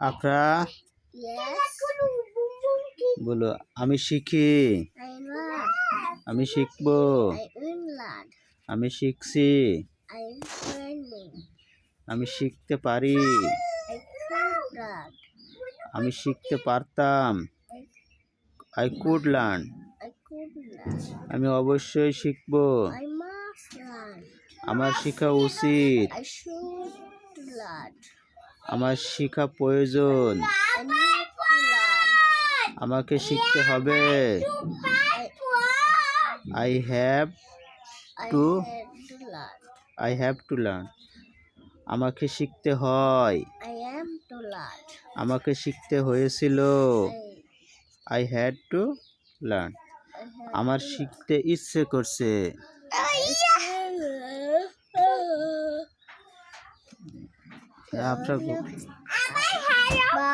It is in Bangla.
আফরা Yes. বলো আমি শিখি, I learn. আমি শিখবো, I learn. আমি শিখছি, I'm learning. আমি শিখতে পারি, I could learn. আমি শিখতে পারতাম, I could learn, I could learn. আমি অবশ্যই শিখবো, I must learn. আমার শেখা উচিত, I should learn. আমার শেখা প্রয়োজন, I need to learn. আমাকে শিখতে হবে, I have I to had to learn. I have to learn, আমাকে শিখতে হয়, I am to learn. আমাকে শিখতে হয়েছিল, আই হ্যাড টু লার্ন, আমার শিখতে ইচ্ছে করছে, আপনার Bye.